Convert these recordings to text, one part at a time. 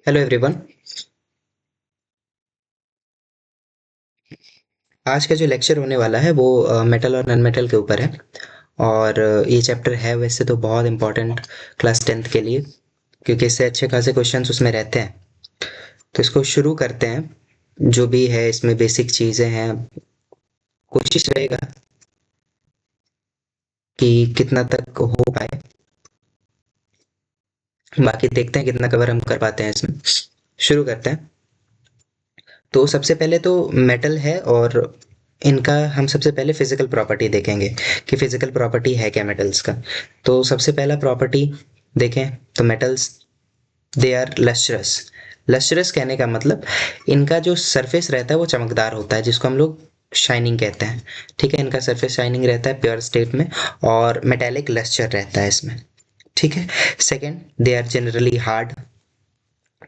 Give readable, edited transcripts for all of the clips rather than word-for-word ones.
Hello everyone. आज का जो लेक्चर होने वाला है वो मेटल और नॉन मेटल के ऊपर है। और ये चैप्टर है वैसे तो बहुत इम्पोर्टेंट क्लास 10th के लिए, क्योंकि इससे अच्छे खासे क्वेश्चंस उसमें रहते हैं। तो इसको शुरू करते हैं। जो भी है इसमें बेसिक चीज़ें हैं, कोशिश रहेगा कि कितना तक हो पाए। बाकी देखते हैं कितना कवर हम कर पाते हैं इसमें। शुरू करते हैं। तो सबसे पहले तो मेटल है, और इनका हम सबसे पहले फिजिकल प्रॉपर्टी देखेंगे कि फिजिकल प्रॉपर्टी है क्या मेटल्स का। तो सबसे पहला प्रॉपर्टी देखें तो metals, they are lustrous. Lustrous कहने का मतलब इनका जो सरफेस रहता है वो चमकदार होता है, जिसको हम लोग शाइनिंग कहते हैं। ठीक है, इनका सरफेस शाइनिंग रहता है प्योर स्टेट में, और मेटेलिक लस्टर रहता है इसमें। ठीक है। Second, they are generally hard.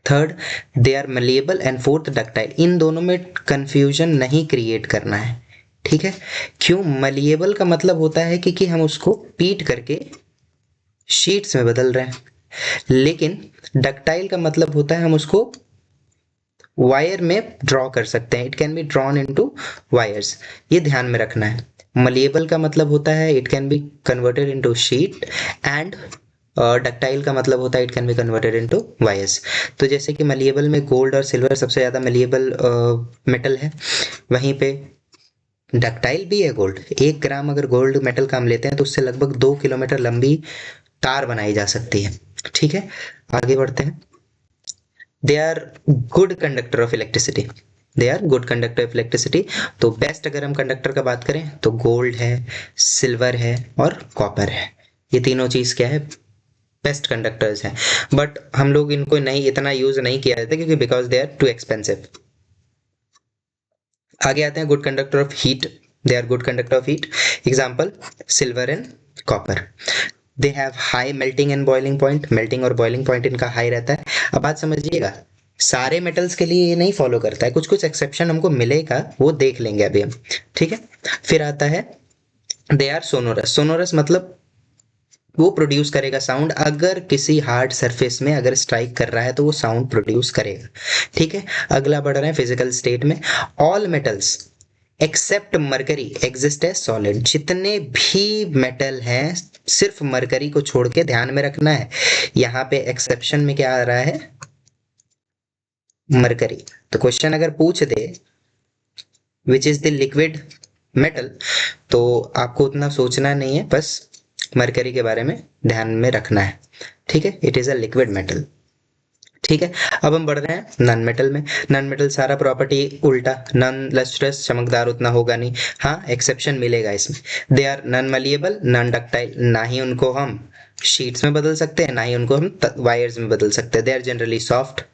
Third, they are malleable. And fourth, ductile. इन दोनों में कंफ्यूजन नहीं क्रिएट करना है। ठीक है। क्यों? मलिएबल का मतलब होता है कि हम उसको पीट करके शीट्स में बदल रहे हैं, लेकिन डक्टाइल का मतलब होता है हम उसको वायर में ड्रॉ कर सकते हैं। It can be drawn into wires. ये ध्यान में रखना है। मलिएबल का मतलब होता है it can be converted into sheet, and ductile का मतलब होता है it can be converted into wires. तो जैसे कि मलिएबल में गोल्ड और सिल्वर सबसे ज़्यादा मलिएबल मेटल है, वहीं पे डक्टाइल भी है गोल्ड। 1 ग्राम अगर गोल्ड मेटल का हम लेते हैं तो उससे लगभग 2 किलोमीटर लंबी तार बनाई जा सकती है। ठीक है, आगे बढ़ते हैं। They are good conductor of electricity. They are good conductor of electricity. तो बेस्ट अगर हम कंडक्टर का बात करें तो गोल्ड है, सिल्वर है और कॉपर है। ये तीनों चीज़ क्या है? बेस्ट कंडक्टर्स हैं। बट हम लोग इनको नहीं इतना यूज नहीं किया जाता, क्योंकि because they are too expensive. आगे आते हैं good conductor of heat. They are good conductor of heat. Example, silver and copper. They have high melting and boiling point. Melting और बॉइलिंग पॉइंट इनका हाई रहता है। अब बात समझिएगा, सारे मेटल्स के लिए ये नहीं फॉलो करता है, कुछ कुछ एक्सेप्शन हमको मिलेगा, वो देख लेंगे अभी हम। ठीक है। फिर आता है दे आर सोनोरस। सोनोरस मतलब वो प्रोड्यूस करेगा साउंड। अगर किसी हार्ड सरफेस में अगर स्ट्राइक कर रहा है तो वो साउंड प्रोड्यूस करेगा। ठीक है। अगला बढ़ रहे हैं फिजिकल स्टेट में। All metals except mercury exist as solid. जितने भी मेटल हैं सिर्फ मरकरी को छोड़ के ध्यान में रखना है। यहाँ पे एक्सेप्शन में क्या आ रहा है? मरकरी। तो क्वेश्चन अगर पूछ दे which is the liquid metal, तो आपको उतना सोचना नहीं है, बस मरकरी के बारे में ध्यान में रखना है। ठीक है, it is a liquid metal. ठीक है। अब हम बढ़ रहे हैं नॉन मेटल में। नॉन मेटल सारा प्रॉपर्टी उल्टा, नॉन लस्ट्रस, चमकदार उतना होगा नहीं। हाँ, एक्सेप्शन मिलेगा इसमें। They are non malleable, non ductile. ना ही उनको हम शीट्स में बदल सकते हैं, ना ही उनको हम वायर्स में बदल सकते हैं। They are generally soft.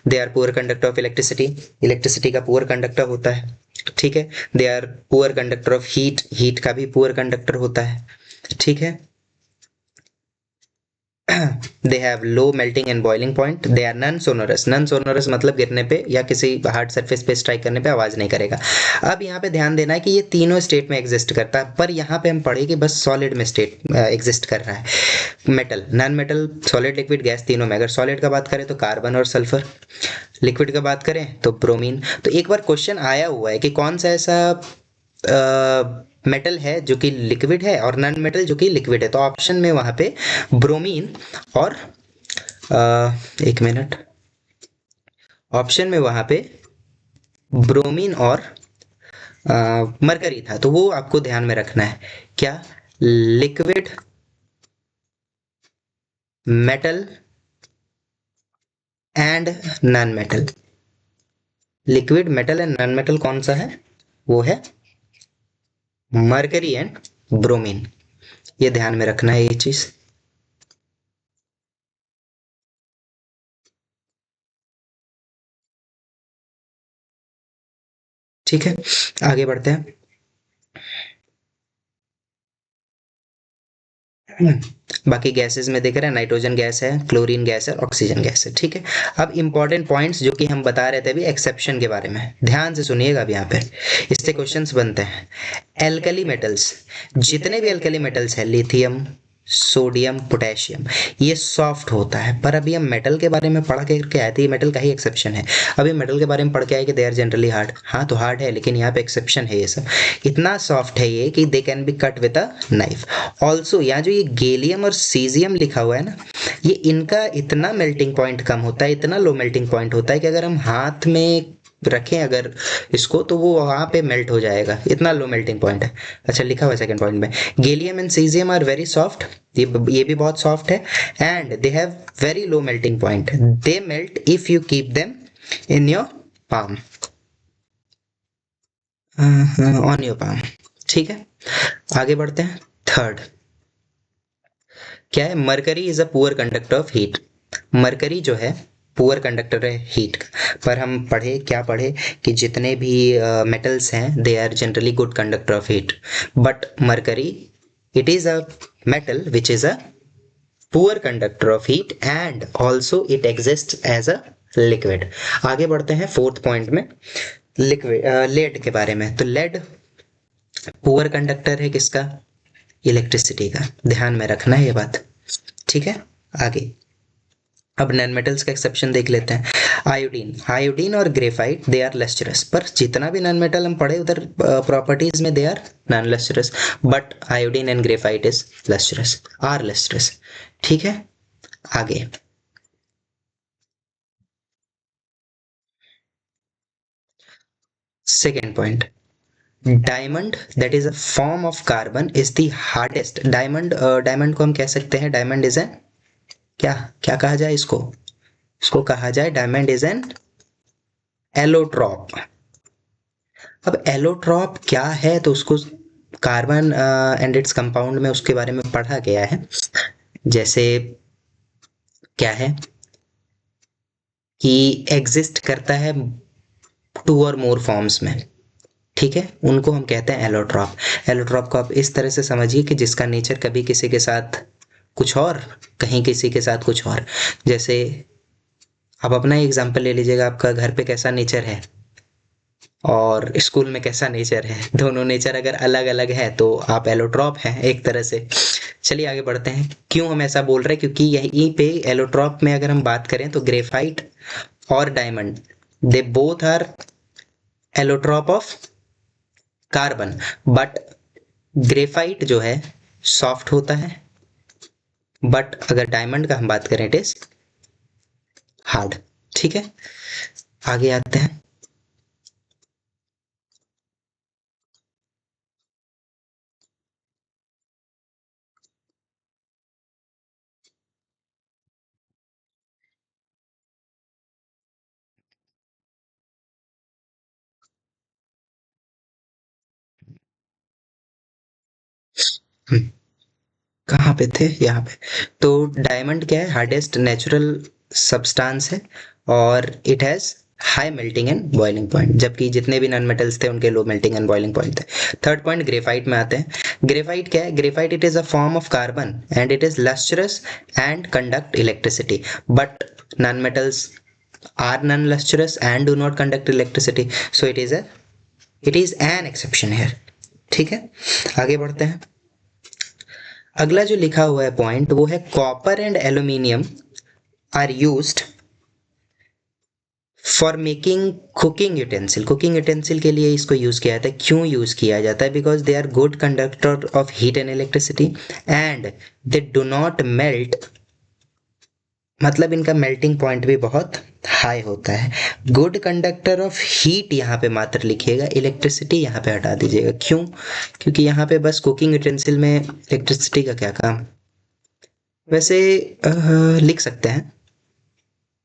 They are poor conductor of electricity. Electricity का पुअर कंडक्टर होता है। ठीक है। They are poor conductor of heat. Heat का भी पुअर कंडक्टर होता है। ठीक है। They have low melting and boiling point. They are non sonorous. Non sonorous मतलब गिरने पे या किसी हार्ड सरफेस पे स्ट्राइक करने पे आवाज नहीं करेगा। अब यहाँ पे ध्यान देना है कि ये तीनों स्टेट में एग्जिस्ट करता है, पर यहाँ पे हम पढ़े कि बस सॉलिड में स्टेट एग्जिस्ट कर रहा है। Metal, non metal, solid, liquid, gas, तीनों में। अगर सॉलिड का बात करें तो कार्बन और सल्फर। लिक्विड का बात करें तो ब्रोमीन। तो एक बार क्वेश्चन आया हुआ है कि कौन सा ऐसा मेटल है जो कि लिक्विड है और नॉन मेटल जो कि लिक्विड है, तो ऑप्शन में वहां पे ब्रोमीन और एक मिनट, ऑप्शन में वहां पे ब्रोमीन और मरकरी था। तो वो आपको ध्यान में रखना है। क्या? Liquid metal and non metal. Liquid metal and non metal कौन सा है? वो है मरकरी एंड ब्रोमीन। ये ध्यान में रखना है ये चीज। ठीक है, आगे बढ़ते हैं। बाकी गैसेस में देख रहे हैं, नाइट्रोजन गैस है, क्लोरीन गैस है, ऑक्सीजन गैस है। ठीक है। अब इंपॉर्टेंट पॉइंट्स जो कि हम बता रहे थे अभी एक्सेप्शन के बारे में, ध्यान से सुनिएगा अब यहाँ पे, इससे क्वेश्चंस बनते हैं। एल्कली मेटल्स, जितने भी एल्कली मेटल्स है, लिथियम, सोडियम पोटेशियम, ये सॉफ्ट होता है। पर अभी हम मेटल के बारे में पढ़ के आए थे, ये मेटल का ही एक्सेप्शन है। अभी मेटल के बारे में पढ़ के आए कि दे आर जनरली हार्ड, हाँ तो हार्ड है, लेकिन यहाँ पे एक्सेप्शन है। ये सब इतना सॉफ्ट है ये कि they can be cut with a knife. Also यहाँ जो ये गैलियम और सीजियम लिखा हुआ है ना, ये इनका इतना मेल्टिंग पॉइंट कम होता है, इतना लो मेल्टिंग पॉइंट होता है कि अगर हम हाथ में रखें अगर इसको, तो वो वहाँ पे मेल्ट हो जाएगा, इतना लो मेल्टिंग पॉइंट है। अच्छा लिखा हुआ है सेकंड पॉइंट में, gallium and caesium are very soft, ये भी बहुत सॉफ्ट है, and they have very low melting point, they melt if you keep them in your palm, on your palm. ठीक है, आगे बढ़ते हैं। थर्ड क्या है, mercury is a poor conductor of heat. Mercury जो है पुअर कंडक्टर है हीट का। पर हम पढ़े क्या पढ़े कि जितने भी मेटल्स हैं they are generally good conductor of heat, but mercury it is a metal which is a poor conductor of heat and also it exists as a liquid। आगे बढ़ते हैं फोर्थ पॉइंट में, लिक्विड लेड के बारे में। तो lead poor conductor है किसका, इलेक्ट्रिसिटी का, ध्यान में रखना है ये बात। ठीक है, आगे अब नॉन मेटल्स का एक्सेप्शन देख लेते हैं। आयोडीन, आयोडीन और ग्रेफाइट दे आर लस्ट्रस। पर जितना भी नॉन मेटल हम पढ़े उधर प्रॉपर्टीज में they are non lustrous, but iodine and graphite is lustrous, are lustrous. ठीक है, आगे second point, diamond that is a form of carbon is the hardest. Diamond, diamond को हम कह सकते हैं डायमंड इज एन, क्या क्या कहा जाए इसको, इसको कहा जाए डायमंड इज एन एलोट्रॉप। अब एलोट्रॉप क्या है, तो उसको कार्बन एंड इट्स कंपाउंड में उसके बारे में पढ़ा गया है। जैसे क्या है कि एग्जिस्ट करता है टू और मोर फॉर्म्स में। ठीक है, उनको हम कहते हैं एलोट्रॉप। एलोट्रॉप को आप इस तरह से समझिए कि जिसका नेचर कभी किसी के साथ कुछ और, कहीं किसी के साथ कुछ और। जैसे आप अपना एग्जांपल ले लीजिएगा, आपका घर पे कैसा नेचर है और स्कूल में कैसा नेचर है, दोनों नेचर अगर अलग अलग है तो आप एलोट्रॉप हैं एक तरह से। चलिए आगे बढ़ते हैं। क्यों हम ऐसा बोल रहे हैं, क्योंकि यहीं पे एलोट्रॉप में अगर हम बात करें तो ग्रेफाइट और diamond they both are allotrope of carbon, but graphite जो है सॉफ्ट होता है, बट अगर डायमंड का हम बात करें इट इज हार्ड। ठीक है, आगे आते हैं। हम्म, कहाँ पे थे, यहाँ पे। तो डायमंड क्या है, हार्डेस्ट नेचुरल सब्सटेंस है और it has high melting and boiling point, जबकि जितने भी नॉन मेटल्स थे उनके low melting and boiling point थे। थर्ड पॉइंट ग्रेफाइट में आते हैं। ग्रेफाइट क्या है, graphite it is a form of carbon and it is lustrous and conduct electricity, but non metals are non lustrous and do not conduct electricity, so it is an exception here. ठीक है, आगे बढ़ते हैं। अगला जो लिखा हुआ है पॉइंट वो है copper and aluminium are used for making cooking utensil. Cooking utensil के लिए इसको यूज किया जाता है। क्यों यूज किया जाता है, because they are good conductor of heat and electricity and they do not melt, मतलब इनका मेल्टिंग पॉइंट भी बहुत हाई होता है। गुड कंडक्टर ऑफ हीट यहाँ पे मात्र लिखिएगा, इलेक्ट्रिसिटी यहाँ पे हटा दीजिएगा। क्यों, क्योंकि यहाँ पे बस कुकिंग यूटेंसिल में इलेक्ट्रिसिटी का क्या काम। वैसे लिख सकते हैं,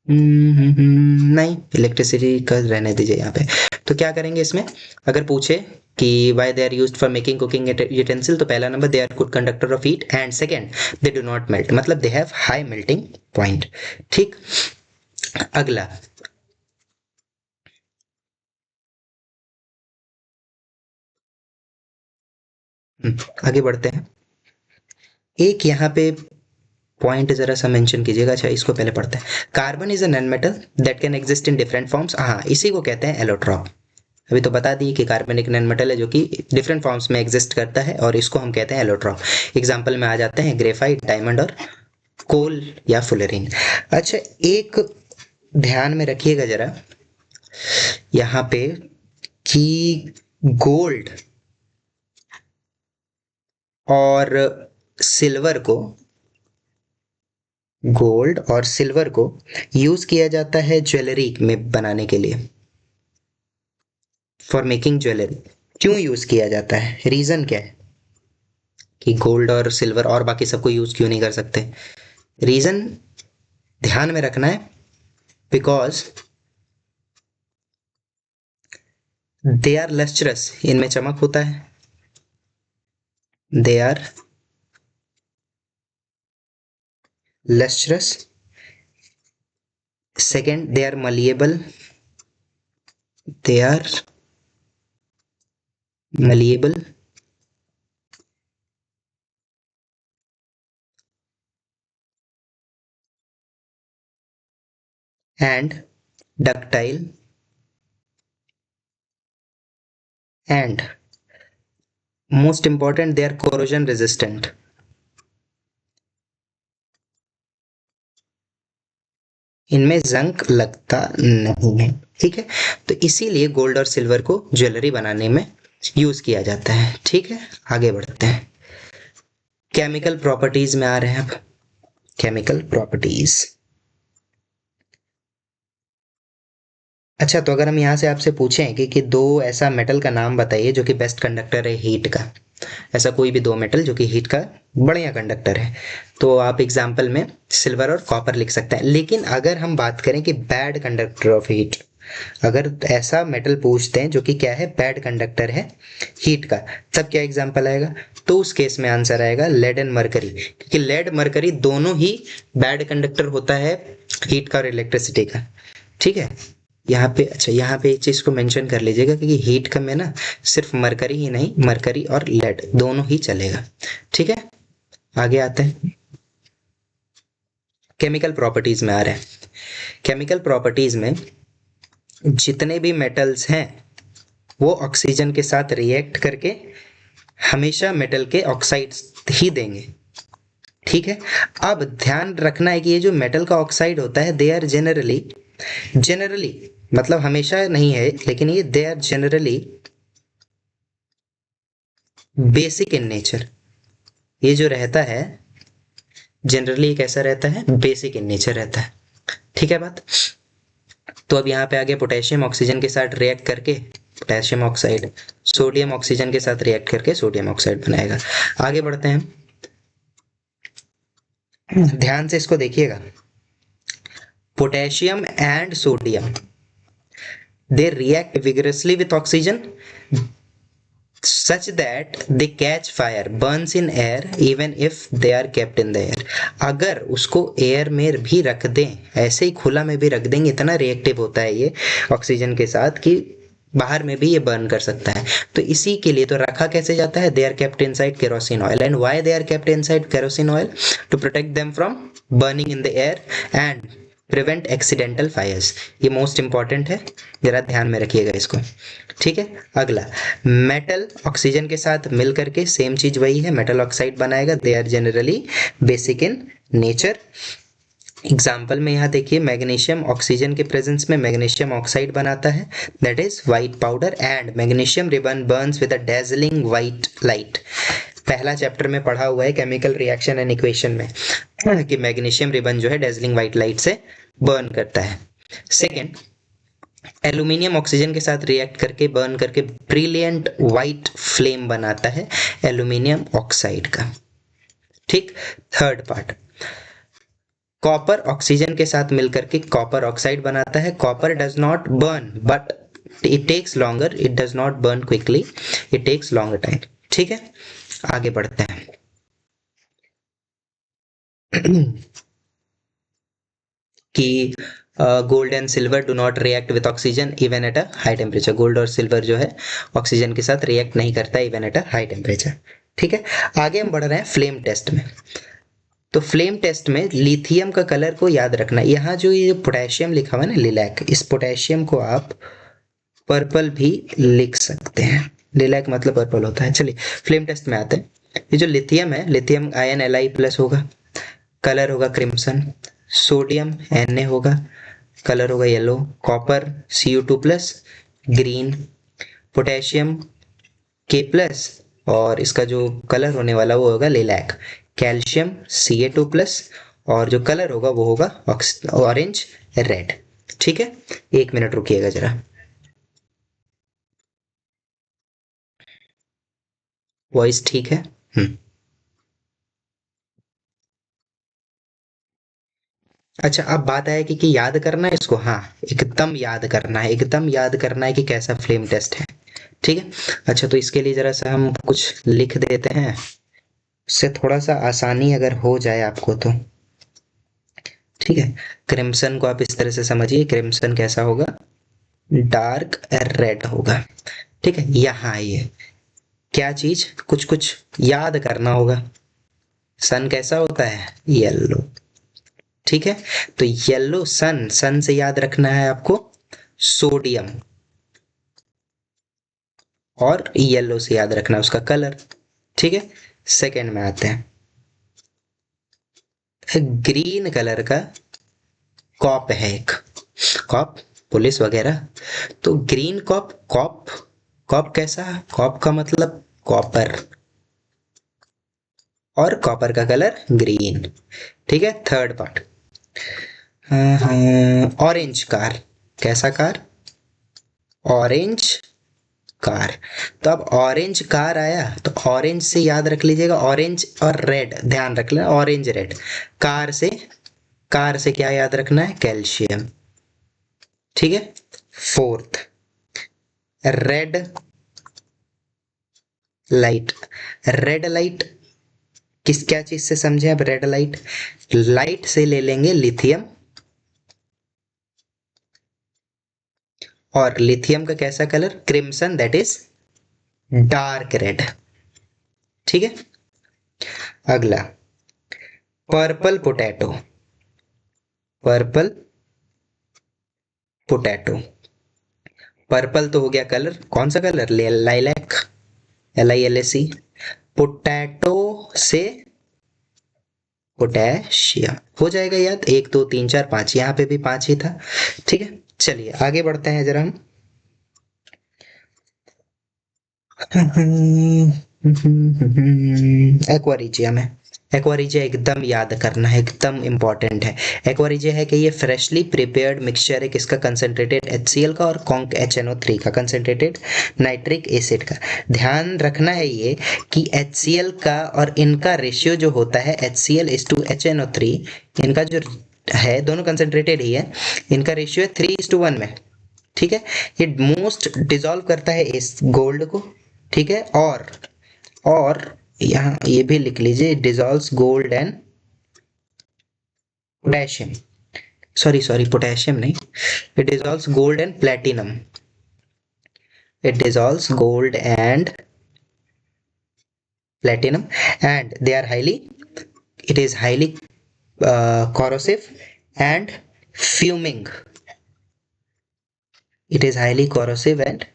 नहीं इलेक्ट्रिसिटी का रहने दीजिए यहाँ पे। तो क्या करेंगे इसमें, अगर पूछे कि why they are use for making cooking utensil, तो पहला नंबर they are good conductor of heat and second they do not melt, मतलब they have high melting point. ठीक, अगला आगे बढ़ते हैं। एक यहाँ पे पॉइंट जरा सा मेंशन कीजिएगा। अच्छा इसको पहले पढ़ते हैं। Carbon is a non metal that can exist in different forms, हाँ इसी को कहते हैं एलोट्रॉप। अभी तो बता दिए कि कार्बनिक नॉन मेटल है जो कि डिफरेंट फॉर्म्स में एग्जिस्ट करता है और इसको हम कहते हैं एलोट्रॉप। एग्जाम्पल में आ जाते हैं ग्रेफाइट, डायमंड और कोल या फुलरीन। अच्छा, एक ध्यान में रखिएगा जरा यहाँ पे कि गोल्ड और सिल्वर को गोल्ड और सिल्वर को यूज किया जाता है ज्वेलरी में बनाने के लिए, फॉर मेकिंग ज्वेलरी। क्यों यूज किया जाता है, रीजन क्या है कि गोल्ड और सिल्वर और बाकी सबको यूज क्यों नहीं कर सकते? रीजन ध्यान में रखना है, बिकॉज दे आर लस्ट्रस, इनमें चमक होता है, they are lustrous. Second, they are malleable, they are malleable. And ductile and most important, they are corrosion resistant. इनमें जंग लगता नहीं है, ठीक है। तो इसीलिए गोल्ड और सिल्वर को ज्वेलरी बनाने में यूज किया जाता है, ठीक है। आगे बढ़ते हैं, केमिकल प्रॉपर्टीज में आ रहे हैं अब। Chemical properties. अच्छा, तो अगर हम यहाँ से आपसे पूछें कि दो ऐसा मेटल का नाम बताइए जो कि बेस्ट कंडक्टर है हीट का, ऐसा कोई भी दो मेटल जो कि हीट का बढ़िया कंडक्टर है, तो आप एग्जाम्पल में सिल्वर और कॉपर लिख सकते हैं। लेकिन अगर हम बात करें कि बैड कंडक्टर ऑफ हीट, अगर ऐसा मेटल पूछते हैं जो कि क्या है, बैड कंडक्टर है हीट का, तब क्या एग्जाम्पल आएगा? तो उस केस में आंसर आएगा लेड एंड मरकरी, क्योंकि लेड मरकरी दोनों ही बैड कंडक्टर होता है हीट का और इलेक्ट्रिसिटी का, ठीक है। यहाँ पे अच्छा, यहाँ पे एक चीज को मेंशन कर लीजिएगा क्योंकि हीट का में ना सिर्फ मरकरी ही नहीं, मरकरी और लेड दोनों ही चलेगा, ठीक है। आगे आते हैं, केमिकल प्रॉपर्टीज में आ रहे हैं। केमिकल प्रॉपर्टीज में जितने भी मेटल्स हैं वो ऑक्सीजन के साथ रिएक्ट करके हमेशा मेटल के ऑक्साइड्स ही देंगे, ठीक है। अब ध्यान रखना है कि ये जो मेटल का ऑक्साइड होता है, दे आर जनरली मतलब हमेशा नहीं है, लेकिन ये they are generally basic in nature. ये जो रहता है जनरली कैसा रहता है, बेसिक इन नेचर रहता है, ठीक है बात। तो अब यहाँ पे आ गया पोटेशियम ऑक्सीजन के साथ रिएक्ट करके पोटेशियम ऑक्साइड, सोडियम ऑक्सीजन के साथ रिएक्ट करके सोडियम ऑक्साइड बनाएगा। आगे बढ़ते हैं, ध्यान से इसको देखिएगा। Potassium and sodium they react vigorously with oxygen such that they catch fire, burns in air even if they are kept in the air। अगर उसको एयर में भी रख दें, ऐसे ही खुला में भी रख देंगे, इतना रिएक्टिव होता है ये ऑक्सीजन के साथ कि बाहर में भी ये बर्न कर सकता है। तो इसी के लिए तो रखा कैसे जाता है, they are kept inside kerosene oil. And why they are kept inside kerosene oil? To protect them from burning in the air and prevent accidental fires. ये मोस्ट इंपॉर्टेंट है, जरा ध्यान में रखिएगा इसको, ठीक है। अगला, मेटल ऑक्सीजन के साथ मिल करके सेम चीज वही है, मेटल ऑक्साइड बनाएगा। They are generally basic in nature. Example में यहाँ देखिए, मैग्नीशियम ऑक्सीजन के प्रेजेंस में मैग्नीशियम ऑक्साइड बनाता है, that is white powder. And magnesium ribbon burns with a dazzling white light. पहला चैप्टर में पढ़ा हुआ है केमिकल रिएक्शन एंड इक्वेशन में कि मैग्नीशियम रिबन जो है डेजलिंग व्हाइट लाइट से बर्न करता है। सेकेंड, एल्यूमिनियम ऑक्सीजन के साथ रिएक्ट करके बर्न करके ब्रिलियंट व्हाइट फ्लेम बनाता है एल्यूमिनियम ऑक्साइड का, ठीक। थर्ड पार्ट, कॉपर ऑक्सीजन के साथ मिलकर के कॉपर ऑक्साइड बनाता है। Copper does not burn but it takes longer, it does not burn quickly, it takes longer time, ठीक है। आगे बढ़ते हैं कि gold and silver do not react with oxygen even at a high temperature. Gold और silver जो है oxygen के साथ रिएक्ट नहीं करता even at a high temperature, ठीक है। आगे हम बढ़ रहे हैं फ्लेम टेस्ट में। तो फ्लेम टेस्ट में लिथियम का कलर को याद रखना। यहाँ जो ये पोटेशियम लिखा हुआ है ना, लिलैक, इस पोटेशियम को आप पर्पल भी लिख सकते हैं, लिलैक मतलब पर्पल होता है। चलिए फ्लेम टेस्ट में आते हैं। ये जो लिथियम है, लिथियम आयन Li+ होगा, कलर होगा क्रिम्सन। सोडियम Na होगा, कलर होगा yellow. Copper Cu2+, green. Potassium K+, और इसका जो कलर होने वाला वो होगा लिलैक। कैल्शियम Ca2+, और जो कलर होगा वो होगा ऑरेंज रेड। ठीक है, 1 मिनट रुकिएगा जरा। वॉइस ठीक है? अच्छा, अब बात है कि याद करना है इसको। हाँ, एकदम याद करना है, एकदम याद करना है कि कैसा फ्लेम टेस्ट है। ठीक है। अच्छा, तो इसके लिए जरा सा हम कुछ लिख देते हैं, उससे थोड़ा सा आसानी अगर हो जाए आपको तो। ठीक है, क्रिम्सन को आप इस तरह से समझिए, क्रिम्सन कैसा होगा, डार्क रेड होगा। ठीक है, यहाँ ये क्या चीज, कुछ कुछ याद करना होगा। सन कैसा होता है, येलो। ठीक है, तो येलो सन, सन से याद रखना है आपको सोडियम, और येलो से याद रखना है उसका कलर। ठीक है, सेकंड में आते हैं। ग्रीन कलर का कॉप है एक, कॉप पुलिस वगैरह, तो ग्रीन कॉप, कॉप, कॉप कैसा, कॉप का मतलब कॉपर, और कॉपर का कलर ग्रीन। ठीक है, थर्ड पार्ट। ऑरेंज कार, कैसा कार, ऑरेंज कार। तो अब ऑरेंज कार आया तो ऑरेंज से याद रख लीजिएगा, ऑरेंज और रेड ध्यान रख लेना, ऑरेंज रेड। कार से, कार से क्या याद रखना है, कैल्शियम। ठीक है, fourth, red light. Red light किस क्या चीज से समझे अब, रेड लाइट, लाइट से ले लेंगे लिथियम, और लिथियम का कैसा colour, crimson, that is dark red. ठीक है, अगला purple potato, purple potato. Purple तो हो गया कलर, कौन सा कलर, लाइलैक, LILAC। पोटैटो से पोटेशियम, हो जाएगा याद, 1 2 3 4 5, यहाँ पे भी 5 ही था। ठीक है, चलिए आगे बढ़ते हैं जरा हम। एक्वारिजिया में, एक्वारिजिया एकदम याद करना है, एकदम इंपॉर्टेंट है। एक्वारिजिया है कि ये फ्रेशली प्रिपेयर्ड मिक्सचर है किसका, कंसंट्रेटेड HCl का और कॉन्क HNO3 का, कंसंट्रेटेड नाइट्रिक एसिड का। ध्यान रखना है ये कि HCl का और इनका रेशियो जो होता है HCl:HNO3, इनका जो है दोनों कंसंट्रेटेड ही है, इनका रेशियो है 3:1 में। ठीक है, ये मोस्ट डिजॉल्व करता है इस गोल्ड को। ठीक है, और यहाँ ये भी लिख लीजिए, dissolves gold and potassium, sorry sorry potassium नहीं, it dissolves gold and platinum, it dissolves gold and platinum, and they are highly, it is highly corrosive and fuming, it is highly corrosive and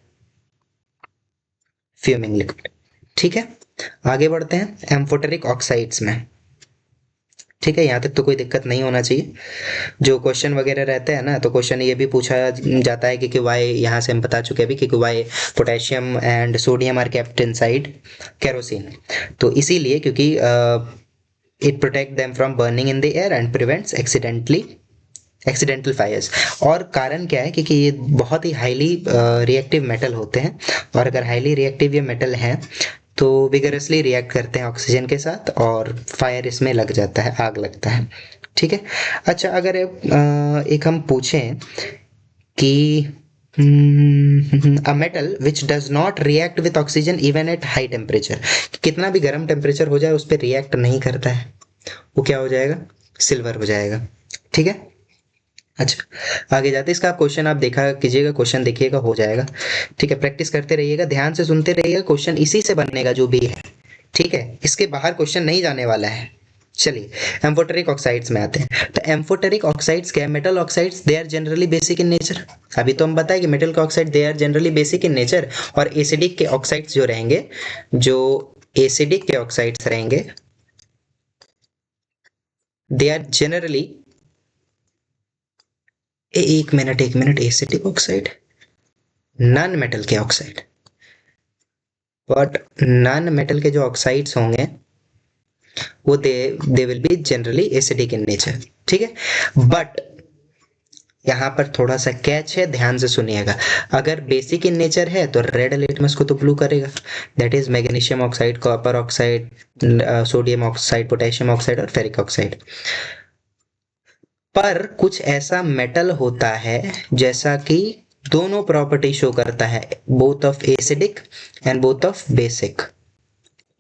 fuming liquid। ठीक है, आगे बढ़ते हैं amphoteric oxides में। ठीक है, यहाँ तक तो कोई दिक्कत नहीं होना चाहिए। जो क्वेश्चन वगैरह रहते हैं ना, तो क्वेश्चन ये भी पूछा जाता है कि वाई, यहाँ से हम बता चुके हैं अभी कि why potassium and sodium are kept inside kerosene. तो इसीलिए क्योंकि it protect them from burning in the air and prevents accidental fires. और कारण क्या है, क्योंकि ये बहुत ही हाईली रिएक्टिव मेटल होते हैं, और अगर हाईली रिएक्टिव ये मेटल हैं तो विगरसली रिएक्ट करते हैं ऑक्सीजन के साथ, और फायर इसमें लग जाता है, आग लगता है। ठीक है, अच्छा अगर एक हम पूछें कि a metal which does not react with oxygen even at high temperature, कितना भी गर्म टेम्परेचर हो जाए उस पर रिएक्ट नहीं करता है, वो क्या हो जाएगा, सिल्वर हो जाएगा। ठीक है, अच्छा आगे जाते इसका क्वेश्चन आप देखा कीजिएगा, क्वेश्चन देखिएगा, हो जाएगा। ठीक है, प्रैक्टिस करते रहिएगा, ध्यान से सुनते रहिएगा, क्वेश्चन इसी से बनेगा जो भी है। ठीक है, इसके बाहर क्वेश्चन नहीं जाने वाला है। चलिए एम्फोटेरिक ऑक्साइड्स में आते हैं। तो एम्फोटेरिक ऑक्साइड्स क्या है? Metal oxides, they are generally basic in nature. अभी तो हम बताए कि मेटल के oxide they are generally basic in nature, और एसिडिक के ऑक्साइड्स जो रहेंगे, जो एसिडिक के ऑक्साइड्स रहेंगे, दे आर जनरली, एक minute, acidic oxide, non metal के ऑक्साइड, बट नॉन मेटल के जो ऑक्साइड्स होंगे वो they will be generally acidic in nature, ठीक है। बट यहाँ पर थोड़ा सा कैच है, ध्यान से सुनिएगा। अगर बेसिक इन नेचर है तो रेड लिटमस को तो ब्लू करेगा, that is magnesium oxide, copper oxide, sodium oxide, potassium oxide और फेरिक ऑक्साइड। पर कुछ ऐसा मेटल होता है जैसा कि दोनों प्रॉपर्टी शो करता है, both of acidic and both of basic,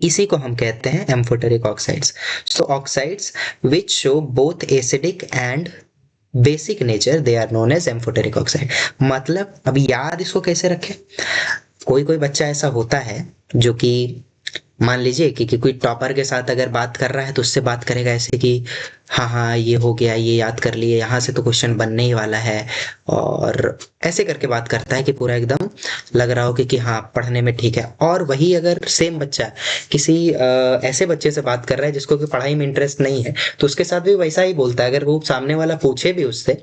इसी को हम कहते हैं amphoteric oxides. So oxides which show both acidic and basic nature, they are known as amphoteric oxide. मतलब अभी याद इसको कैसे रखें? कोई कोई बच्चा ऐसा होता है जो कि मान लीजिए कि कोई टॉपर के साथ अगर बात कर रहा है तो उससे बात करेगा ऐसे कि हाँ हाँ ये हो गया, ये याद कर लिए, यहाँ से तो क्वेश्चन बनने ही वाला है, और ऐसे करके बात करता है कि पूरा एकदम लग रहा हो कि हाँ पढ़ने में ठीक है। और वही अगर सेम बच्चा किसी ऐसे बच्चे से बात कर रहा है जिसको कि पढ़ाई में इंटरेस्ट नहीं है, तो उसके साथ भी वैसा ही बोलता है। अगर वो सामने वाला पूछे भी उससे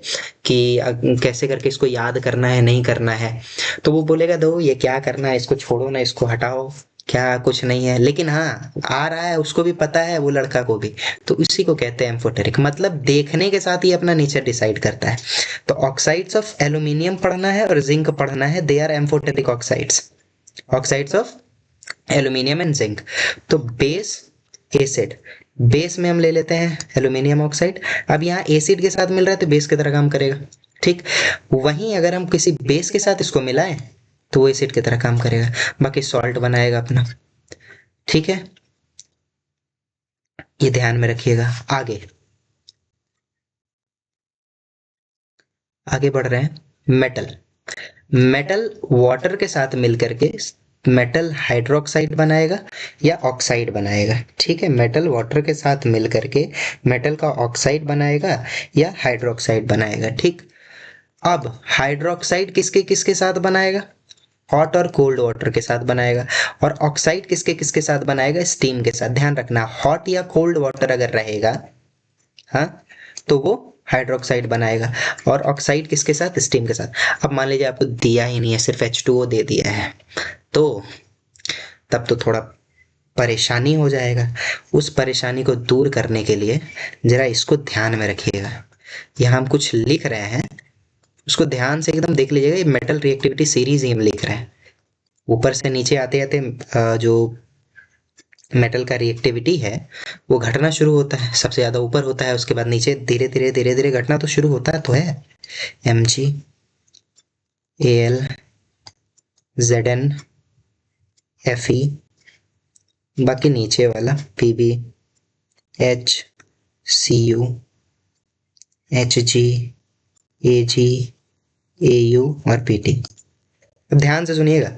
कि कैसे करके इसको याद करना है, नहीं करना है, तो वो बोलेगा दो ये क्या करना है, इसको छोड़ो ना, इसको हटाओ, क्या कुछ नहीं है। लेकिन हाँ आ रहा है, उसको भी पता है, वो लड़का को भी। तो इसी को कहते हैं एम्फोटेरिक, मतलब देखने के साथ ही अपना नेचर डिसाइड करता है। तो ऑक्साइड्स ऑफ एल्यूमिनियम पढ़ना है और जिंक पढ़ना है, they are amphoteric oxides, oxides of aluminium and zinc. तो बेस, एसिड, बेस में हम ले लेते हैं एल्यूमिनियम ऑक्साइड। अब यहाँ एसिड के साथ मिल रहा है तो बेस की तरह काम करेगा, ठीक। वहीं अगर हम किसी बेस के साथ इसको मिलाएं तो वो एसिड की तरह काम करेगा, बाकी सॉल्ट बनाएगा अपना, ठीक है। ये ध्यान में रखिएगा। आगे आगे बढ़ रहे हैं। मेटल, मेटल वाटर के साथ मिलकर के मेटल हाइड्रोक्साइड बनाएगा या ऑक्साइड बनाएगा, ठीक है। मेटल वाटर के साथ मिलकर के मेटल का ऑक्साइड बनाएगा या हाइड्रोक्साइड बनाएगा, ठीक। अब हाइड्रोक्साइड किसके किसके साथ बनाएगा? हॉट और कोल्ड वाटर के साथ बनाएगा। और ऑक्साइड किसके किसके साथ बनाएगा? स्टीम के साथ। ध्यान रखना, हॉट या कोल्ड वाटर अगर रहेगा, हाँ, तो वो हाइड्रोक्साइड बनाएगा। और ऑक्साइड किसके साथ? स्टीम के साथ। अब मान लीजिए आपको दिया ही नहीं है, सिर्फ H2O दे दिया है, तो तब तो थोड़ा परेशानी हो जाएगा। उस परेशानी को दूर करने के लिए जरा इसको ध्यान में रखिएगा। यहाँ हम कुछ लिख रहे हैं, उसको ध्यान से एकदम देख लीजिएगा। ये मेटल रिएक्टिविटी सीरीज ही हम लिख रहे हैं। ऊपर से नीचे आते आते जो मेटल का रिएक्टिविटी है वो घटना शुरू होता है, सबसे ज्यादा ऊपर होता है, उसके बाद नीचे धीरे धीरे धीरे धीरे घटना तो शुरू होता है, तो है MgAl Zn Fe, बाकी नीचे वाला Pb HCu Hg Ag Au और Pt। अब ध्यान से सुनिएगा,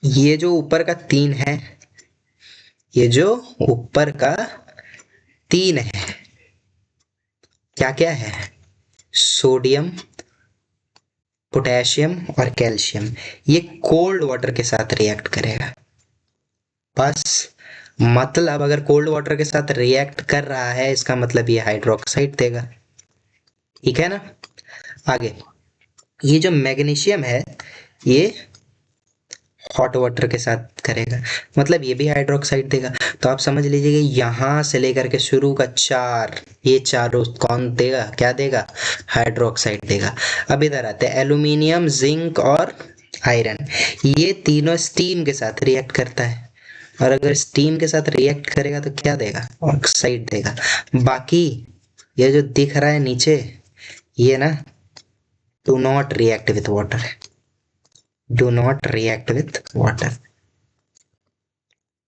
ये जो ऊपर का 3 है, ये जो ऊपर का 3 है, क्या क्या है? सोडियम, पोटेशियम और कैल्शियम। ये कोल्ड वाटर के साथ रिएक्ट करेगा, बस। मतलब अगर कोल्ड वाटर के साथ रिएक्ट कर रहा है इसका मतलब ये हाइड्रोक्साइड देगा, ठीक है ना। आगे ये जो मैग्नीशियम है ये हॉट वाटर के साथ करेगा, मतलब ये भी हाइड्रोक्साइड देगा। तो आप समझ लीजिए कि यहाँ से लेकर के शुरू का 4, ये चारों कौन देगा? क्या देगा? हाइड्रोक्साइड देगा। अब इधर आते हैं एल्यूमिनियम, जिंक और आयरन। ये तीनों स्टीम के साथ रिएक्ट करता है, और अगर स्टीम के साथ रिएक्ट करेगा तो क्या देगा? ऑक्साइड देगा। बाकी ये जो दिख रहा है नीचे, ये ना do not react with water, do not react with water.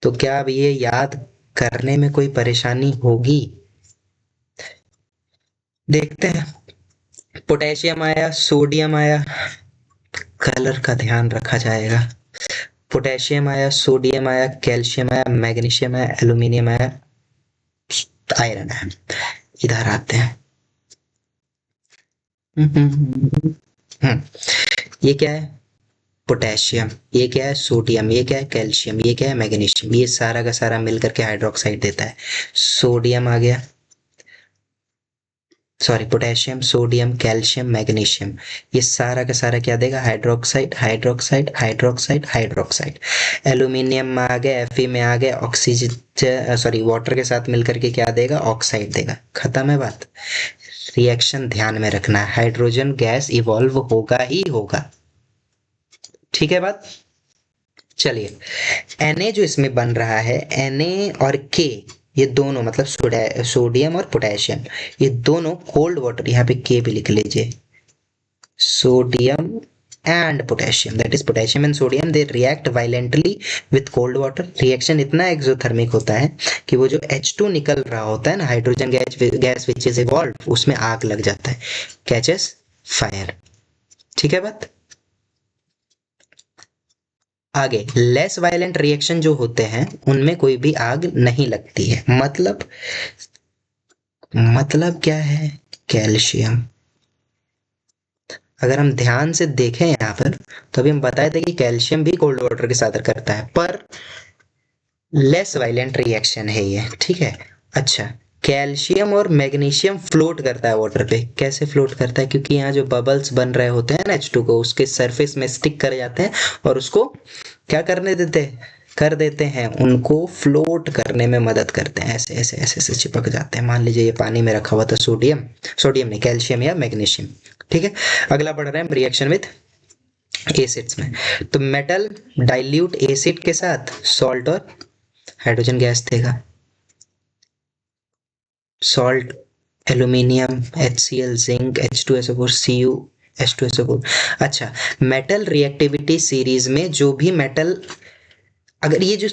तो क्या अब ये याद करने में कोई परेशानी होगी? देखते हैं। पोटेशियम आया, सोडियम आया, कलर का ध्यान रखा जाएगा। पोटेशियम आया, सोडियम आया, कैल्शियम आया, मैग्नीशियम आया, एल्यूमिनियम आया, आयरन आया। इधर आते हैं। ये क्या है? पोटेशियम। ये क्या है? सोडियम। ये क्या है? कैल्शियम। ये क्या है? मैग्नीशियम। ये सारा का सारा मिलकर के हाइड्रोक्साइड देता है। सोडियम आ गया, sorry, potassium, sodium, calcium, magnesium. ये सारा का सारा क्या देगा? Hydroxide, hydroxide, hydroxide, hydroxide. Aluminium में आ गया, Fe में आ गया, ऑक्सीजन, सॉरी, वाटर के साथ मिलकर के क्या देगा? ऑक्साइड देगा। खत्म है बात। रिएक्शन ध्यान में रखना है, हाइड्रोजन गैस इवॉल्व होगा ही होगा। ठीक है बात। चलिए, Na जो इसमें बन रहा है, Na और K, ये दोनों मतलब सोडियम और पोटेशियम, ये दोनों कोल्ड वाटर, यहाँ पे K भी लिख लीजिए, sodium and potassium, that is potassium and sodium, they react violently with cold water. Reaction इतना एक्सोथर्मिक होता है कि वो जो H2 निकल रहा होता है ना, hydrogen gas which is evolve, उसमें आग लग जाता है, कैचेस फायर। ठीक है बात। आगे, लेस वायलेंट रिएक्शन जो होते हैं उनमें कोई भी आग नहीं लगती है। मतलब क्या है? कैल्शियम। अगर हम ध्यान से देखें यहाँ पर, तो अभी हम बताए थे कि कैल्शियम भी कोल्ड वाटर के साथ करता है, पर लेस वायलेंट रिएक्शन है ये। ठीक है। अच्छा, कैल्शियम और मैग्नीशियम फ्लोट करता है वाटर पे। कैसे फ्लोट करता है? क्योंकि यहाँ जो बबल्स बन रहे होते हैं ना H2 को, उसके सरफेस में स्टिक कर जाते हैं और उसको क्या करने देते कर देते हैं, उनको फ्लोट करने में मदद करते हैं। ऐसे ऐसे ऐसे ऐसे चिपक जाते हैं। मान लीजिए ये पानी में रखा हुआ था सोडियम नहीं, कैल्शियम या मैग्नीशियम। ठीक है। अगला बढ़ रहे हैं रिएक्शन विथ एसिड्स में। तो मेटल डाइल्यूट एसिड के साथ सॉल्ट और हाइड्रोजन गैस देगा। Salt, aluminium, HCl, zinc, H2SO4, Cu, H2SO4। अच्छा, मेटल रिएक्टिविटी सीरीज में जो भी मेटल, अगर ये जो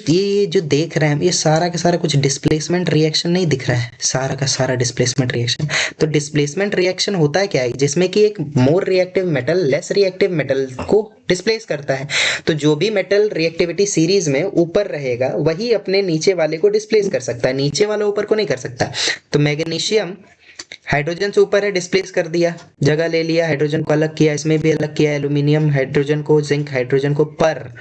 देख रहे हैं हम, ये सारा का सारा कुछ डिस्प्लेसमेंट रिएक्शन नहीं दिख रहा है, सारा का सारा डिस्प्लेसमेंट रिएक्शन। तो डिस्प्लेसमेंट रिएक्शन होता है क्या है? जिसमें कि एक more reactive metal less reactive metal को डिस्प्लेस करता है। तो जो भी मेटल रिएक्टिविटी सीरीज में ऊपर रहेगा, वही अपने नीचे वाले को डिस्प्लेस कर सकता है, नीचे वाला ऊपर को नहीं कर सकता। तो मैग्नीशियम हाइड्रोजन से ऊपर है, डिस्प्लेस कर दिया, जगह ले लिया, हाइड्रोजन को अलग किया, इसमें भी अलग किया, एल्यूमिनियम हाइड्रोजन को, जिंक हाइड्रोजन को। पर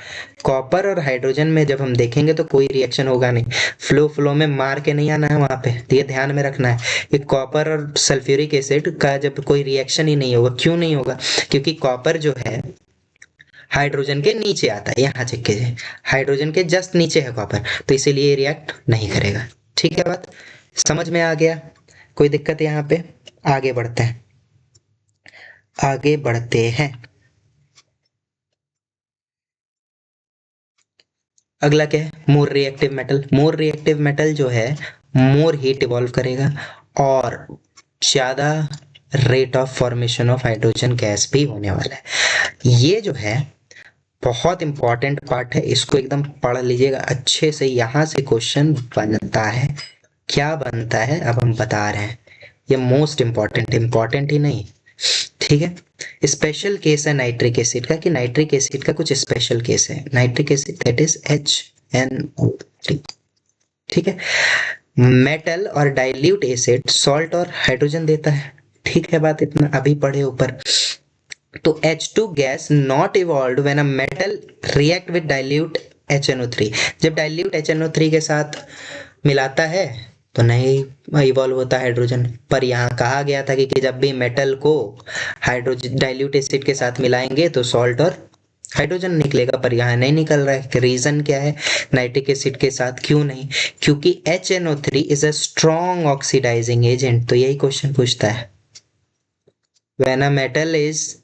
कॉपर और हाइड्रोजन में जब हम देखेंगे तो कोई रिएक्शन होगा नहीं। फ्लो में मार के नहीं आना है वहां पे, तो ये ध्यान में रखना है कि कॉपर और सल्फ्यूरिक एसिड का जब कोई रिएक्शन ही नहीं होगा। क्यों नहीं होगा? क्योंकि कॉपर जो है हाइड्रोजन के नीचे आता है, यहाँ चेक कीजिए, हाइड्रोजन के जस्ट नीचे है कॉपर, तो इसीलिए रिएक्ट नहीं करेगा। ठीक है बात, समझ में आ गया? कोई दिक्कत यहाँ पे? आगे बढ़ते हैं, आगे बढ़ते हैं। अगला क्या है? More reactive metal. More reactive metal जो है मोर हीट इवॉल्व करेगा और ज्यादा rate of formation of hydrogen gas भी होने वाला है। ये जो है बहुत इंपॉर्टेंट पार्ट है, इसको एकदम पढ़ लीजिएगा अच्छे से, यहां से क्वेश्चन बनता है। क्या बनता है अब हम बता रहे हैं, ये मोस्ट इंपॉर्टेंट ही नहीं। ठीक है। स्पेशल केस है नाइट्रिक एसिड का, कि नाइट्रिक एसिड का कुछ स्पेशल केस है। Nitric acid that is HNO3। ठीक है। मेटल और डाइल्यूट एसिड सॉल्ट और हाइड्रोजन देता है। ठीक है बात, इतना अभी पढ़े ऊपर। तो H2 gas not evolve when a metal react with dilute HNO3। जब डाइल्यूट HNO3 के साथ मिलाता है तो नहीं इवॉल्व होता हाइड्रोजन। पर यहाँ कहा गया था कि जब भी मेटल को हाइड्रोजन डाइल्यूट एसिड के साथ मिलाएंगे तो सॉल्ट और हाइड्रोजन निकलेगा, पर यहाँ नहीं निकल रहा है। रीजन क्या है? नाइट्रिक एसिड के साथ क्यों नहीं? क्योंकि HNO3 is a strong oxidising agent. तो यही क्वेश्चन पूछता है, when a metal is,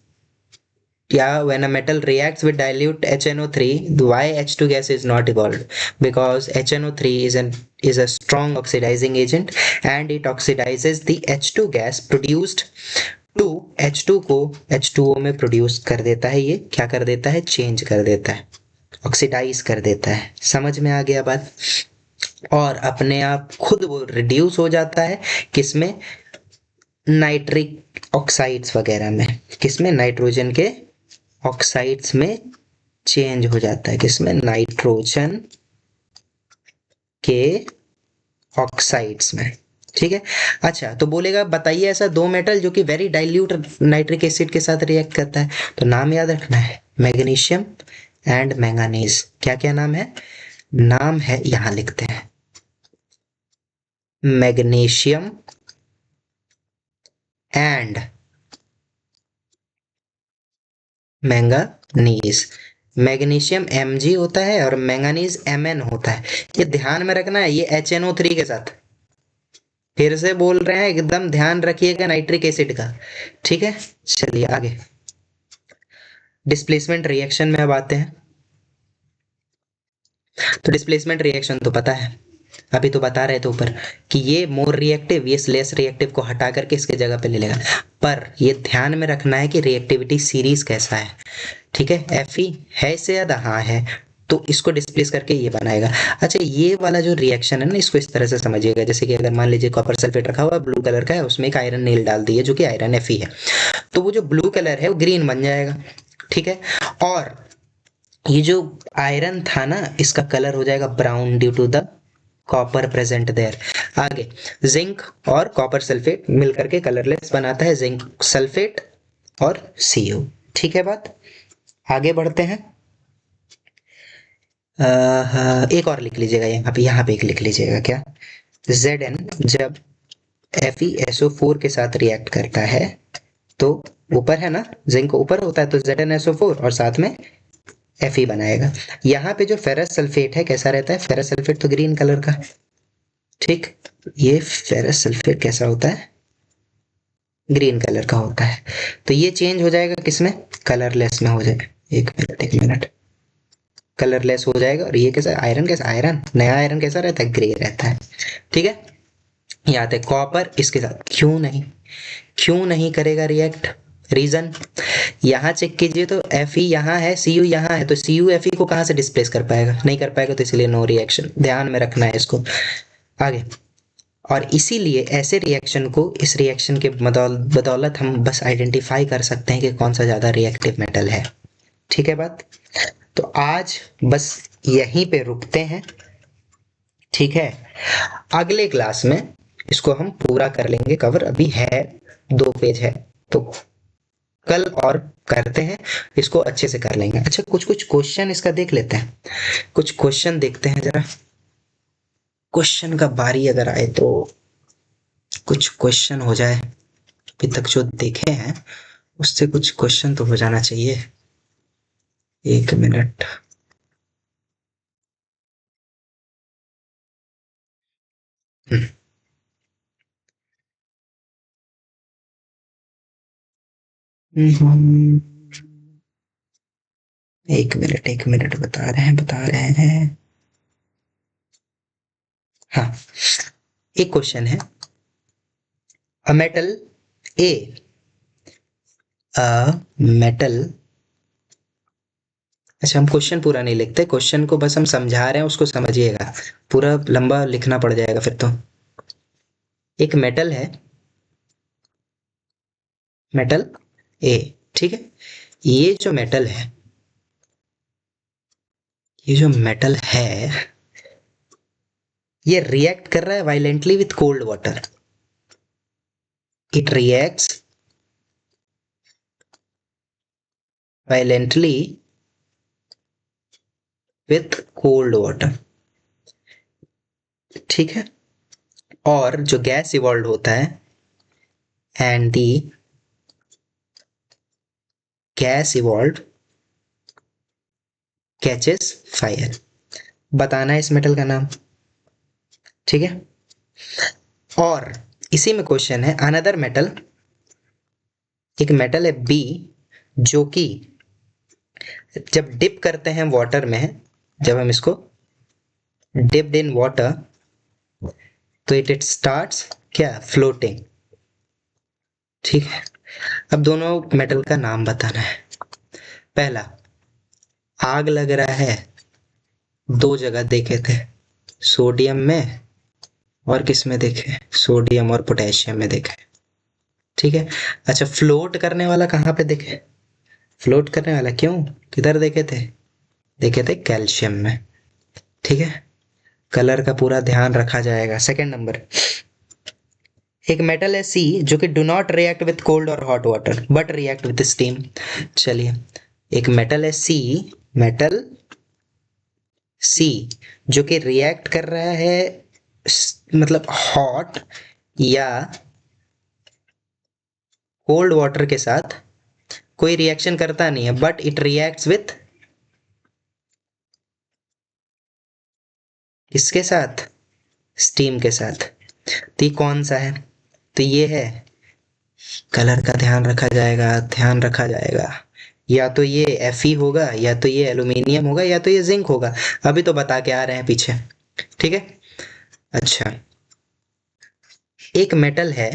when a metal reacts with dilute HNO3, why H2 gas is not evolved? Because HNO3 is a strong oxidizing agent and it oxidizes the H2 gas produced to H2 को H2O में produce कर देता है। ये क्या कर देता है? चेंज कर देता है, ऑक्सीडाइज कर देता है। समझ में आ गया बात? और अपने आप खुद वो रिड्यूस हो जाता है, किसमें? नाइट्रिक ऑक्साइड्स वगैरह में। किसमें? नाइट्रोजन के ऑक्साइड्स में चेंज हो जाता है किसमें, नाइट्रोजन के ऑक्साइड्स में। ठीक है। अच्छा तो बोलेगा बताइए ऐसा दो मेटल जो कि वेरी डाइल्यूट नाइट्रिक एसिड के साथ रिएक्ट करता है। तो नाम याद रखना है, मैग्नीशियम एंड मैंगानीज। क्या क्या नाम है, नाम है यहां लिखते हैं, magnesium and manganese. Magnesium Mg होता है और मैंगानीज Mn होता है। ये ध्यान में रखना है, ये HNO3 के साथ, फिर से बोल रहे हैं एकदम ध्यान रखिएगा नाइट्रिक एसिड का। ठीक है, चलिए आगे डिस्प्लेसमेंट रिएक्शन में अब आते हैं। तो डिस्प्लेसमेंट रिएक्शन तो पता है, अभी तो बता रहे थे ऊपर कि ये मोर रिएक्टिव, ये लेस रिएक्टिव को हटा करके इसके जगह पे ले लेगा। पर ये ध्यान में रखना है कि रिएक्टिविटी सीरीज कैसा है। ठीक है, Fe है इससे ज्यादा, हाँ है, तो इसको डिस्प्लेस करके ये बनाएगा। अच्छा ये वाला जो रिएक्शन है ना, इसको इस तरह से समझिएगा, जैसे कि अगर मान लीजिए कॉपर सल्फेट रखा हुआ ब्लू कलर का है, उसमें एक आयरन नील डाल दी है जो कि आयरन Fe है, तो वो जो ब्लू कलर है वो ग्रीन बन जाएगा। ठीक है, और ये जो आयरन था ना, इसका कलर हो जाएगा brown due to the copper present there. आगे जिंक और कॉपर सल्फेट मिलकर के कलरलेस बनाता है जिंक सल्फेट और Cu। ठीक है बात, आगे बढ़ते हैं। एक और लिख लीजिएगा यहाँ पे एक लिख लीजिएगा, क्या, Zn जब FeSO4 के साथ रिएक्ट करता है तो ऊपर है ना, जिंक ऊपर होता है तो ZnSO4 और साथ में Fe बनाएगा। यहाँ पे जो फेरस सल्फेट है कैसा रहता है, फेरस सल्फेट तो ग्रीन कलर का। ठीक, ये फेरस सल्फेट कैसा होता है, ग्रीन कलर का होता है। तो ये चेंज हो जाएगा किसमें, कलरलेस में हो जाएगा। एक मिनट, कलरलेस हो जाएगा। और ये कैसा आयरन, कैसा आयरन, नया आयरन कैसा रहता है, ग्रे रहता है। ठीक है, यहाँ पे कॉपर इसके साथ क्यों नहीं करेगा रिएक्ट, रीजन यहाँ चेक कीजिए। तो Fe यहाँ है, Cu यहाँ है, तो Cu Fe को कहाँ से डिस्प्लेस कर पाएगा, नहीं कर पाएगा, तो इसलिए नो रिएक्शन। ध्यान में रखना है इसको। आगे, और इसीलिए ऐसे रिएक्शन को, इस रिएक्शन के बदौलत हम बस आइडेंटिफाई कर सकते हैं कि कौन सा ज्यादा रिएक्टिव मेटल है। ठीक है बात, तो आज बस यहीं पे रुकते हैं। ठीक है, अगले क्लास में इसको हम पूरा कर लेंगे कवर, अभी है 2 पेज है, तो कल और करते हैं इसको, अच्छे से कर लेंगे। अच्छा कुछ क्वेश्चन इसका देख लेते हैं, कुछ क्वेश्चन देखते हैं जरा, क्वेश्चन का बारी अगर आए तो कुछ क्वेश्चन हो जाए। अभी तक जो देखे हैं उससे कुछ क्वेश्चन तो हो जाना चाहिए। एक मिनट, एक मिनट बता रहे हैं। हाँ, एक क्वेश्चन है, अ मेटल ए, मेटल, अच्छा हम क्वेश्चन पूरा नहीं लिखते, क्वेश्चन को बस हम समझा रहे हैं, उसको समझिएगा, पूरा लंबा लिखना पड़ जाएगा फिर तो। एक मेटल है, मेटल ए, ठीक है, ये जो मेटल है, ये जो मेटल है, ये रिएक्ट कर रहा है violently with cold water. It reacts violently with cold water. ठीक है, और जो गैस इवॉल्व होता है, and the gas evolve catches fire. बताना है इस मेटल का नाम। ठीक है, और इसी में क्वेश्चन है अनदर मेटल, एक मेटल है बी, जो कि जब डिप करते हैं वाटर में, जब हम इसको डिप्ड इन वाटर, तो इट स्टार्ट्स क्या, फ्लोटिंग। ठीक है, अब दोनों मेटल का नाम बताना है। पहला, आग लग रहा है, 2 जगह देखे थे, सोडियम में और किस में देखे, सोडियम और पोटेशियम में देखे। ठीक है, अच्छा फ्लोट करने वाला कहाँ पे देखे, फ्लोट करने वाला क्यों, किधर देखे थे, देखे थे कैल्शियम में। ठीक है, कलर का पूरा ध्यान रखा जाएगा। सेकंड नंबर, एक मेटल है सी जो कि do not react with cold और hot water but react with steam. चलिए, एक मेटल है सी, मेटल सी जो कि रिएक्ट कर रहा है मतलब हॉट या कोल्ड वाटर के साथ, कोई रिएक्शन करता नहीं है बट इट रिएक्ट्स विथ किसके साथ, स्टीम के साथ। तो ये कौन सा है, तो ये है, कलर का ध्यान रखा जाएगा, ध्यान रखा जाएगा। या तो ये Fe होगा, या तो ये एल्यूमिनियम होगा, या तो ये जिंक होगा। अभी तो बता के आ रहे हैं पीछे। ठीक है, अच्छा, एक मेटल है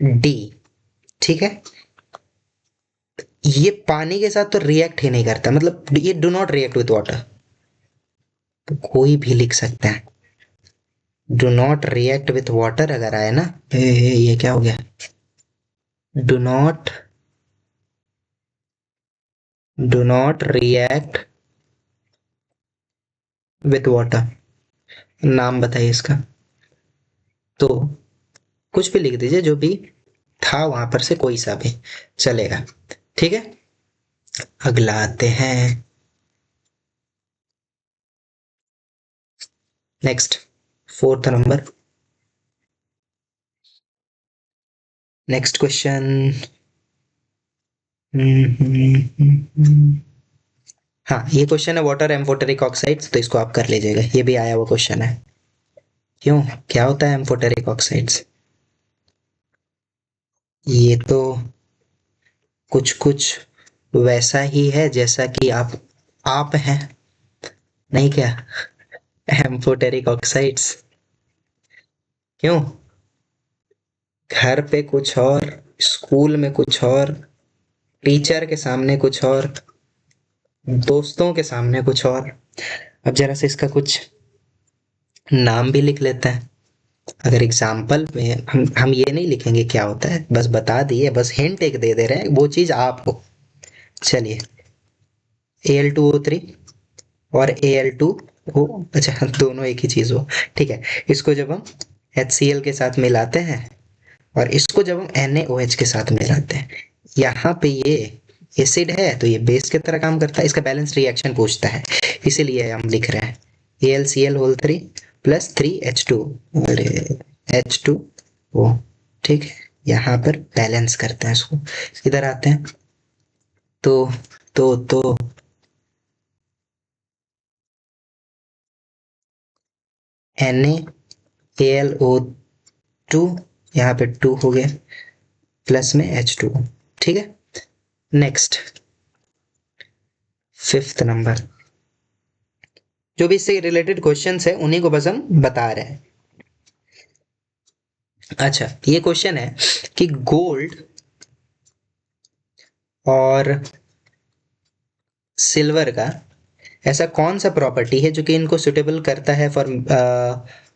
डी, ठीक है, ये पानी के साथ तो रिएक्ट ही नहीं करता, मतलब ये do not react with water. तो कोई भी लिख सकता है, do not react with water अगर आए ना, ये क्या हो गया, do not, do not react with water, नाम बताइए इसका। तो कुछ भी लिख दीजिए, जो भी था वहां पर से कोई सा भी चलेगा। ठीक है, अगला आते हैं, next, fourth number, next question. हाँ, ये क्वेश्चन है वाटर एम्फोटेरिक ऑक्साइड्स, तो इसको आप कर लीजिएगा, ये भी आया हुआ क्वेश्चन है। क्यों, क्या होता है एम्फोटेरिक ऑक्साइड्स? ये तो कुछ कुछ वैसा ही है जैसा कि आप हैं, नहीं क्या, एम्फोटेरिक ऑक्साइड्स। क्यों, घर पे कुछ और, स्कूल में कुछ और, टीचर के सामने कुछ और, दोस्तों के सामने कुछ और। अब जरा से इसका कुछ नाम भी लिख लेते हैं। अगर एग्जाम्पल में हम ये नहीं लिखेंगे क्या होता है, बस बता दिए, बस हिंट एक दे दे रहे हैं, वो चीज आप हो। चलिए, Al2O3 और Al2O, अच्छा दोनों एक ही चीज हो। ठीक है, इसको जब हम HCl के साथ मिलाते हैं और इसको जब हम NaOH के साथ मिलाते हैं, यहाँ पे ये एसिड है तो ये बेस की तरह काम करता है, इसका बैलेंस रिएक्शन पूछता है, इसीलिए हम लिख रहे हैं AlCl3 प्लस 3H2, अरे H2O। ठीक है, यहाँ पर बैलेंस करते हैं इसको, इधर आते हैं, तो तो NaAlO2, यहाँ पे 2 हो गया, प्लस में H2O। ठीक है, नेक्स्ट, फिफ्थ नंबर, जो भी इससे रिलेटेड क्वेश्चंस है उन्हीं को बस हम बता रहे हैं। अच्छा, ये क्वेश्चन है कि गोल्ड और सिल्वर का ऐसा कौन सा प्रॉपर्टी है जो कि इनको सुटेबल करता है for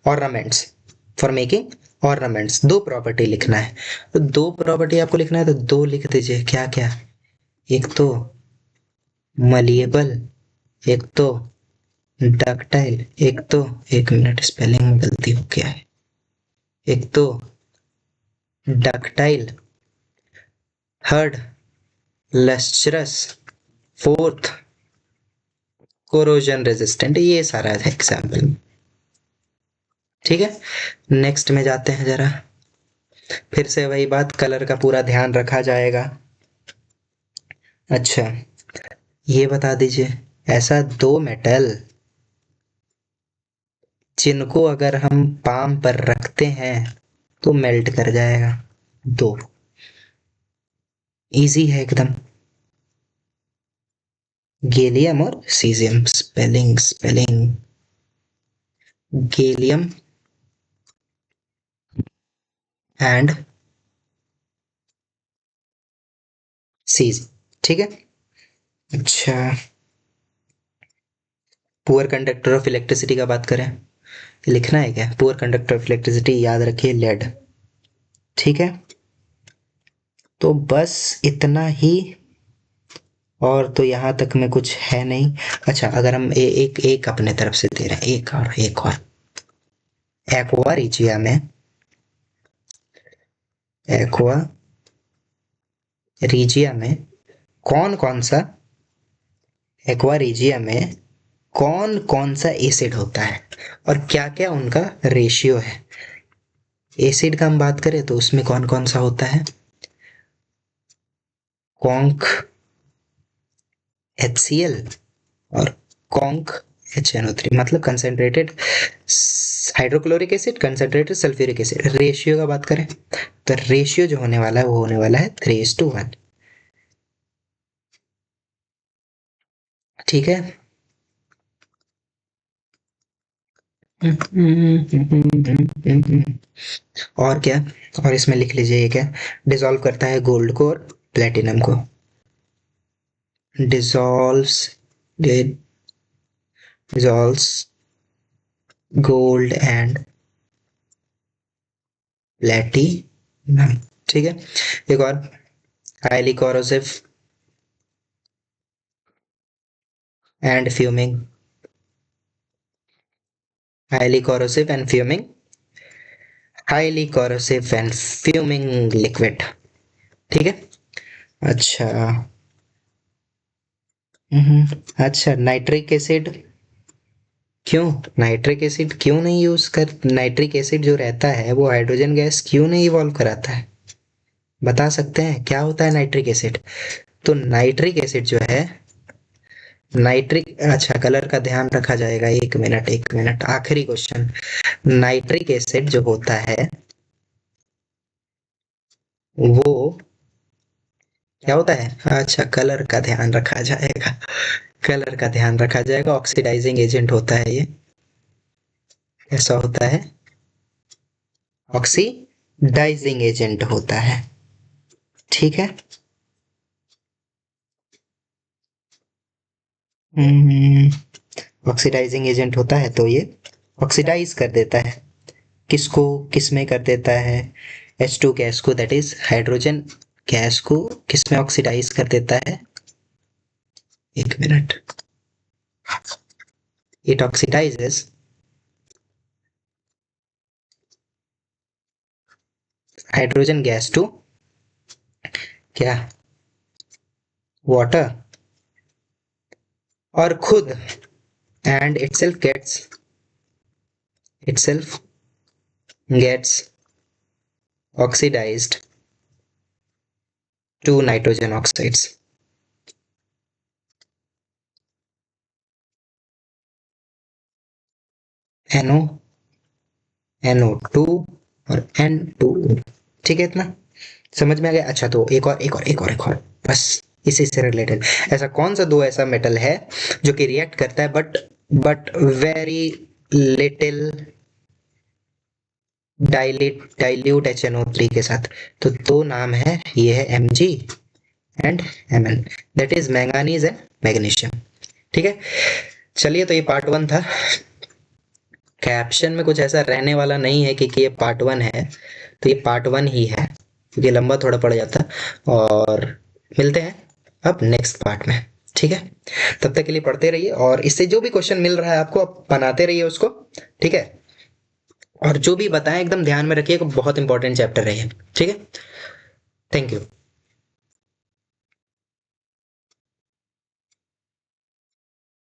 ornaments, for making ornaments. दो प्रॉपर्टी लिखना है, तो दो प्रॉपर्टी आपको लिखना है, तो दो लिख दीजिए। क्या क्या, एक तो मलिएबल, एक तो डक्टाइल, एक तो, एक मिनट स्पेलिंग में गलती हो गया है, एक तो ductile, third lustrous, fourth corrosion resistant. ये सारा है एग्जाम्पल। ठीक है, नेक्स्ट में जाते हैं जरा, फिर से वही बात, कलर का पूरा ध्यान रखा जाएगा। अच्छा, ये बता दीजिए, ऐसा दो मेटल जिनको अगर हम पाम पर रखते हैं तो मेल्ट कर जाएगा, दो, इजी है एकदम, गैलियम और caesium. Spelling spelling, gallium and सीज। ठीक है, अच्छा, पुअर कंडक्टर ऑफ इलेक्ट्रिसिटी का बात करें, लिखना है क्या, पुअर कंडक्टर ऑफ इलेक्ट्रिसिटी, याद रखिए लेड। ठीक है, तो बस इतना ही और तो यहाँ तक में कुछ है नहीं। अच्छा, अगर हम एक एक अपने तरफ से दे रहे हैं, एक और एक्वा रिजिया में, एक्वा रिजिया में कौन कौन सा, एक्वा रिजिया में कौन कौन सा एसिड होता है और क्या क्या उनका रेशियो है। एसिड का हम बात करें तो उसमें कौन कौन सा होता है, कॉन्क HCl और कॉन्क HNO3, मतलब concentrated hydrochloric acid, concentrated sulphuric acid. Ratio का बात करें तो रेशियो जो होने वाला है वो होने वाला है 3:1। ठीक है। और क्या, और इसमें लिख लीजिए ये क्या, डिसॉल्व करता है गोल्ड को और प्लेटिनम को, dissolves dissolves gold and platinum। ठीक है। एक और, highly corrosive and fuming, highly corrosive and fuming, highly corrosive and fuming liquid। ठीक है। अच्छा। अच्छा, नाइट्रिक एसिड, क्यों नाइट्रिक एसिड क्यों नहीं यूज कर, नाइट्रिक एसिड जो रहता है वो हाइड्रोजन गैस क्यों नहीं इवॉल्व कराता है, बता सकते हैं क्या होता है नाइट्रिक एसिड। तो नाइट्रिक एसिड जो है, नाइट्रिक, अच्छा कलर का ध्यान रखा जाएगा, एक मिनट आखिरी क्वेश्चन। नाइट्रिक एसिड जो होता है वो क्या होता है, अच्छा कलर का ध्यान रखा जाएगा, कलर का ध्यान रखा जाएगा, ऑक्सीडाइजिंग एजेंट होता है ये, ऐसा होता है, ऑक्सीडाइजिंग एजेंट होता है। ठीक है। ऑक्सीडाइजिंग एजेंट होता है तो ये ऑक्सीडाइज कर देता है, किसको, किस में कर देता है, H2 गैस को, दैट इज हाइड्रोजन गैस को किस में ऑक्सीडाइज कर देता है, एक minute, it oxidises hydrogen gas to क्या, वाटर, और खुद, and itself gets oxidized to nitrogen oxides। NO, NO2 और N2O। ठीक है, इतना समझ में आ गया। अच्छा, तो एक और बस इसी से रिलेटेड, ऐसा कौन सा दो ऐसा मेटल है जो कि रिएक्ट करता है but very little dilute HNO3 के साथ। तो दो नाम है, ये है Mg and Mn, that is manganese and magnesium. ठीक है। चलिए, तो ये पार्ट 1 था। कैप्शन में कुछ ऐसा रहने वाला नहीं है कि ये पार्ट 1 है, तो ये पार्ट 1 ही है क्योंकि लंबा थोड़ा पड़ जाता। और मिलते हैं अब नेक्स्ट पार्ट में। ठीक है। तब तक के लिए पढ़ते रहिए और इससे जो भी क्वेश्चन मिल रहा है आपको आप बनाते रहिए उसको। ठीक है। और जो भी बताएं एकदम ध्यान में रखिए, बहुत इंपॉर्टेंट चैप्टर है ये। ठीक है। Thank you.